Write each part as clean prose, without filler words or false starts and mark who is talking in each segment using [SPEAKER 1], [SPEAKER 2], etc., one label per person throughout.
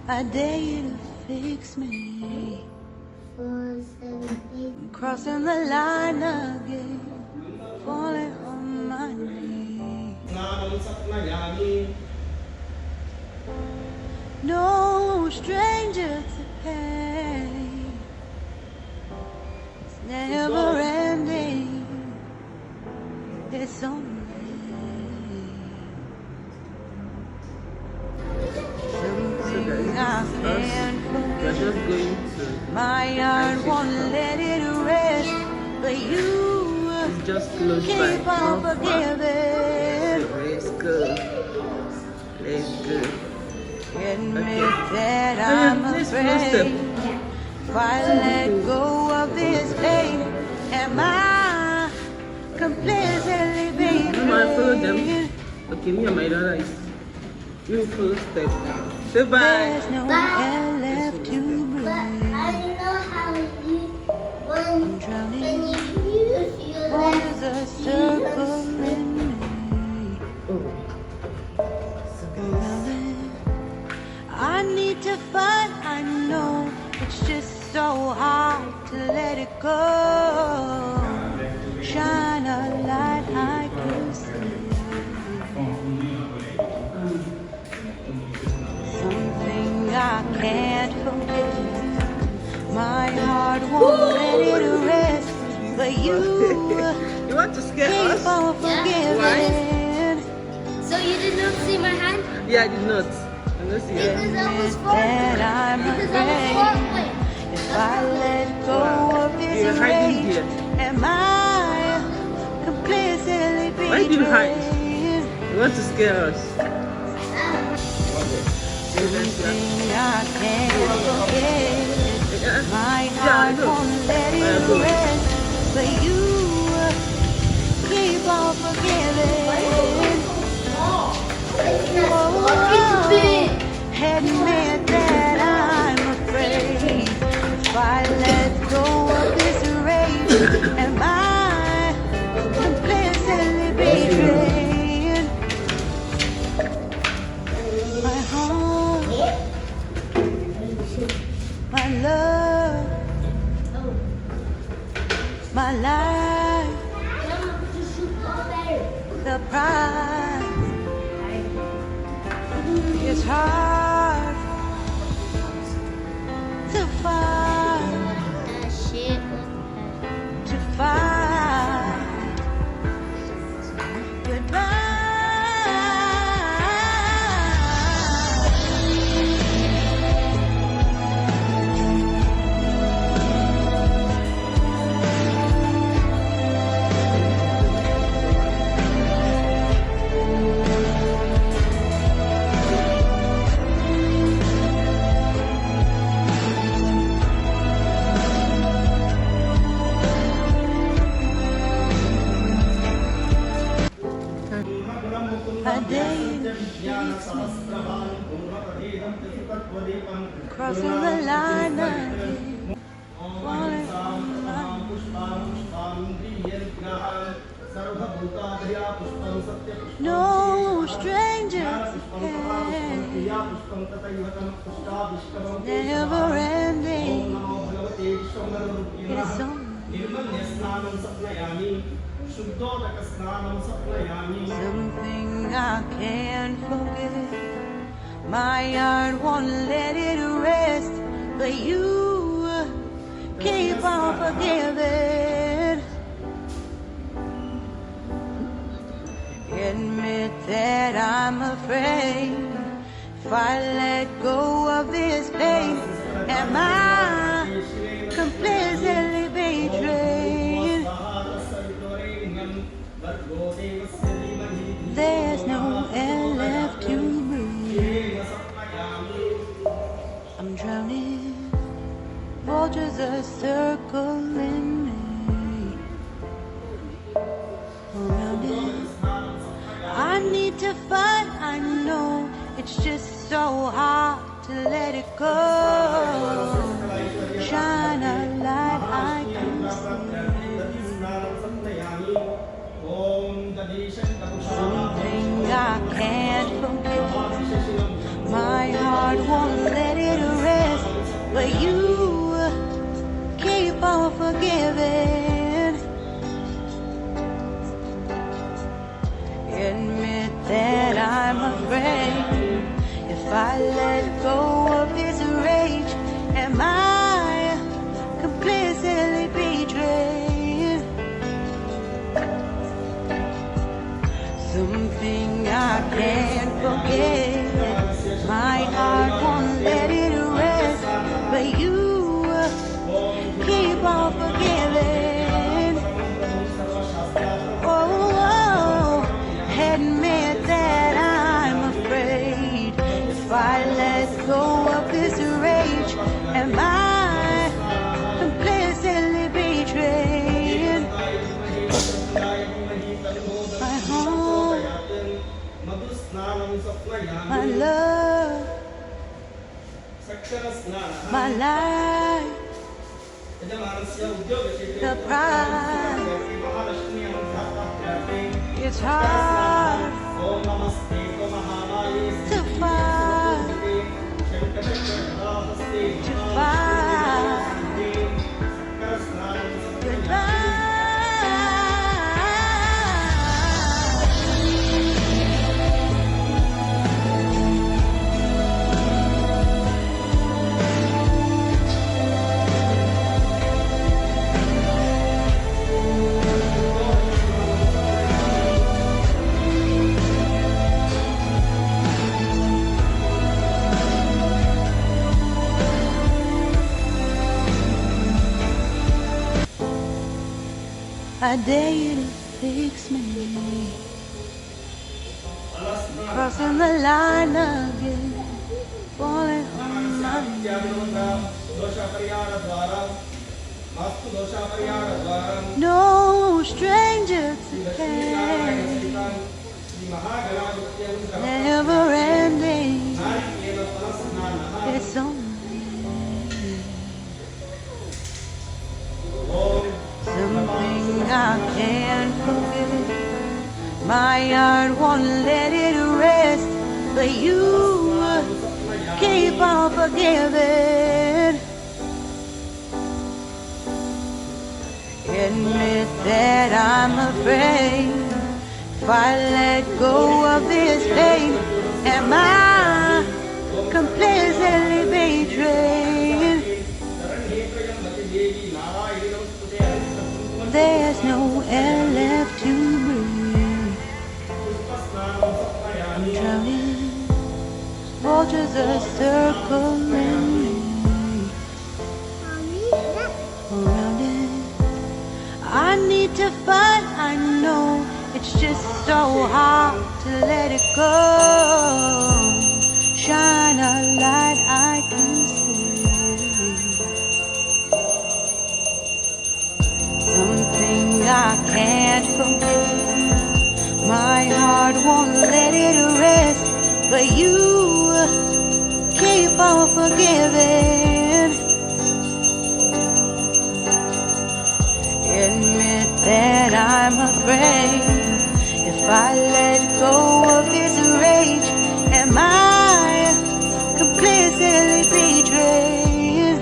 [SPEAKER 1] I dare you to fix me.
[SPEAKER 2] 4, 7, 8.
[SPEAKER 1] Crossing the line again, falling on my knees. No stranger to pain. It's never ending. It's only something I can't
[SPEAKER 3] We're
[SPEAKER 1] forget.
[SPEAKER 3] just going to.
[SPEAKER 1] My heart won't let it rest, but you
[SPEAKER 3] It's just close by.
[SPEAKER 1] keep on
[SPEAKER 3] Not far.
[SPEAKER 1] forgiving.
[SPEAKER 3] Let's go. Let's go.
[SPEAKER 1] Admit that
[SPEAKER 3] Oh,
[SPEAKER 1] I'm
[SPEAKER 3] yeah, let's first
[SPEAKER 1] afraid.
[SPEAKER 3] step.
[SPEAKER 1] If I let go of this pain, am I completely
[SPEAKER 3] Come on, follow them.
[SPEAKER 1] betrayed?
[SPEAKER 3] Okay, me and my daughter is. You first step. Say bye.
[SPEAKER 1] There's no
[SPEAKER 2] Bye.
[SPEAKER 1] air left to
[SPEAKER 2] But I
[SPEAKER 1] breathe.
[SPEAKER 2] know how you when
[SPEAKER 1] I'm drowning.
[SPEAKER 2] you use your
[SPEAKER 1] Waters
[SPEAKER 2] left.
[SPEAKER 1] are circling me.
[SPEAKER 3] Oh.
[SPEAKER 1] I need to fight, I know it's just so hard to let it go. Shine a light I can see. Something I can't forget. My heart won't let it rest, but you
[SPEAKER 3] You want to scare
[SPEAKER 1] keep
[SPEAKER 3] us?
[SPEAKER 1] on forgiving.
[SPEAKER 2] So you did not see my hand?
[SPEAKER 3] Yeah, I did not. I don't see it.
[SPEAKER 2] Because I was
[SPEAKER 1] That I'm
[SPEAKER 2] Because I was
[SPEAKER 1] afraid.
[SPEAKER 2] far away.
[SPEAKER 1] If I let go of this
[SPEAKER 3] You're hiding
[SPEAKER 1] rage,
[SPEAKER 3] here.
[SPEAKER 1] am I completely betrayed?
[SPEAKER 3] Why do you hide? You want to scare us?
[SPEAKER 1] Something I can't forget.
[SPEAKER 3] Yeah.
[SPEAKER 1] My
[SPEAKER 3] Yeah, I
[SPEAKER 1] heart
[SPEAKER 3] know.
[SPEAKER 1] won't let
[SPEAKER 3] I
[SPEAKER 1] it
[SPEAKER 3] know.
[SPEAKER 1] rest, but you keep on forgiving. Admit that I'm afraid. If I let go of this rage, am I completely betrayed? My heart, my love, my life, the prize. It's hard to find, to find goodbye. I dare you to fix me. Crossing the line again, falling on my no stranger to pain. Never ending. It's only something I can't forget. My heart won't let it rest, but you keep on forgiving. Admit that I'm afraid. If I let go of this pain, am I completely betrayed? There's no air left to breathe. I'm drowning. Vultures are circling me. Around it. I need to fight, I know it's just so hard to let it go. Shine a light I can see. Something I can't forget. My heart won't let it I let go of this rage, am I completely betrayed? My home, my love, my life, the pride. It's hard to find goodbye. I dare you to fix me, crossing the line again, falling on my knees. No stranger to pain, never ending. It's only something I can't forget. My heart won't let it rest, but you keep on forgiving. Admit that I'm afraid. If I let go of this pain, am I completely betrayed? There's no air left to breathe. I'm drowning. Vultures are circling me around it. I need to fight. I know it's just so hard to let it go. Shine a light I can see. Something I can't forget. My heart won't let it rest, but you keep on forgiving. Admit that I'm afraid. If I let go of this rage, am I completely betrayed?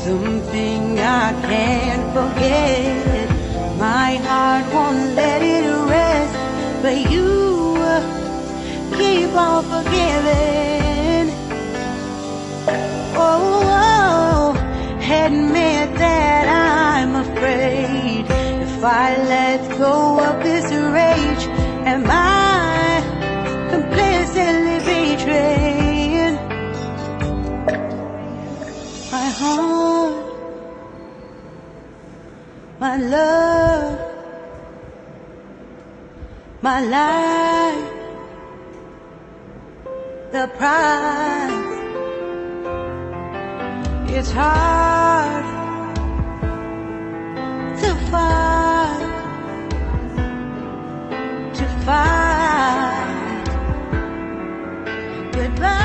[SPEAKER 1] Something I can't forget. My heart won't let it rest, but you keep on forgiving. Oh, admit that I'm afraid. If I let go of this rage, am I completely betrayed? My heart, my love, my life, the prize. It's hard to find goodbye.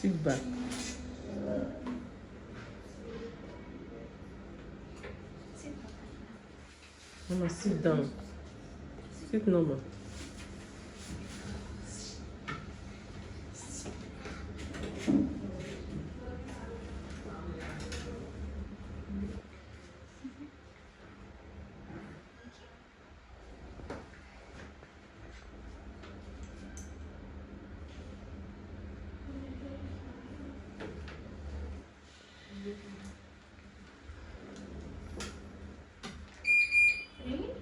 [SPEAKER 3] Sit back. Mama, sit down. Sit normal.
[SPEAKER 2] Read.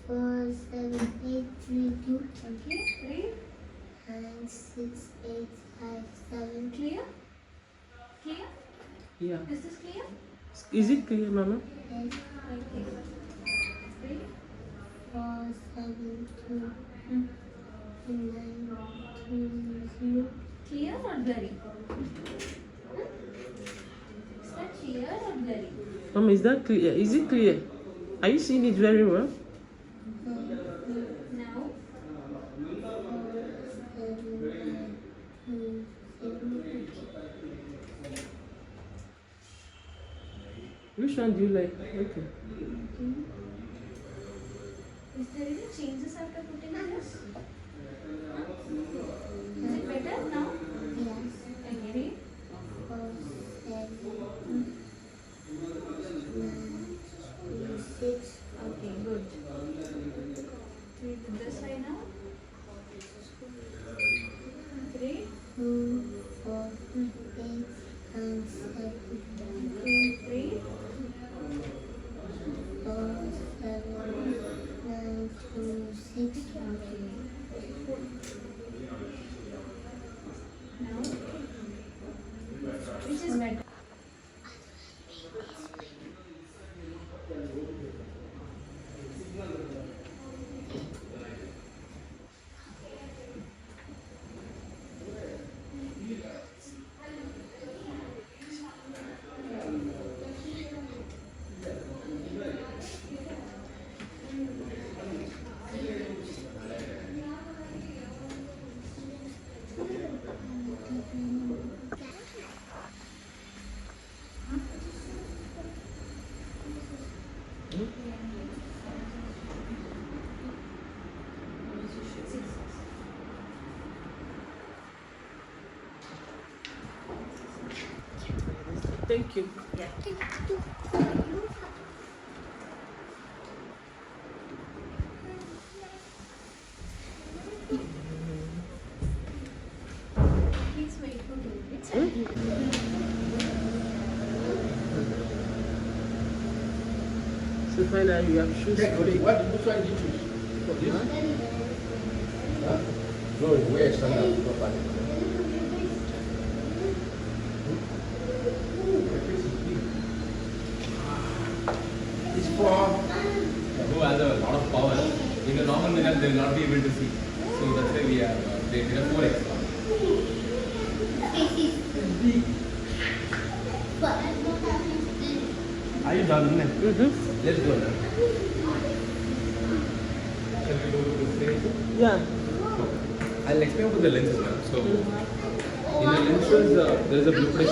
[SPEAKER 2] 4, 7, 8, 3, 2.
[SPEAKER 4] Okay, read.
[SPEAKER 2] 9, 6, 8, 5, 7.
[SPEAKER 4] Clear? Clear?
[SPEAKER 3] Yeah.
[SPEAKER 4] Is this clear?
[SPEAKER 3] Is it clear, Mama?
[SPEAKER 2] 8,
[SPEAKER 4] Okay. Read.
[SPEAKER 2] 4, 7, 2, 9, 2, 0.
[SPEAKER 4] Clear or blurry? Is that clear or blurry?
[SPEAKER 3] Mama, is that clear? Is it clear? Are you seeing it very well?
[SPEAKER 4] Now,
[SPEAKER 2] 4, 7, 9, 2, 0.
[SPEAKER 3] Which one do you like? Okay.
[SPEAKER 4] is there any changes after putting this? Is it better now?
[SPEAKER 2] Yes.
[SPEAKER 4] Okay, read.
[SPEAKER 2] 4, 7, 9, 2, 6.
[SPEAKER 4] Okay, good. Read this side now. Read.
[SPEAKER 2] 2, 4, 8, 9, 7, 2,
[SPEAKER 4] Read.
[SPEAKER 2] 4, 7, 9, 2, 6.
[SPEAKER 4] Okay. Now, which is better?
[SPEAKER 3] Thank you.
[SPEAKER 4] Please wait for 2 minutes.
[SPEAKER 3] So finally, you have shoes
[SPEAKER 5] Okay,
[SPEAKER 3] for it.
[SPEAKER 5] what, which one did you choose? This? Huh? No, where is Sandal properly? It's for
[SPEAKER 6] who has a lot of power. In a normal mirror, they will not be able to see. So that's why we are, they did a 4x. Are you done?
[SPEAKER 3] Mm-hmm.
[SPEAKER 6] Let's go now. Shall we go to the stage?
[SPEAKER 3] Yeah.
[SPEAKER 6] I'll explain about the lenses now. So, in the lenses, there is a blueprint.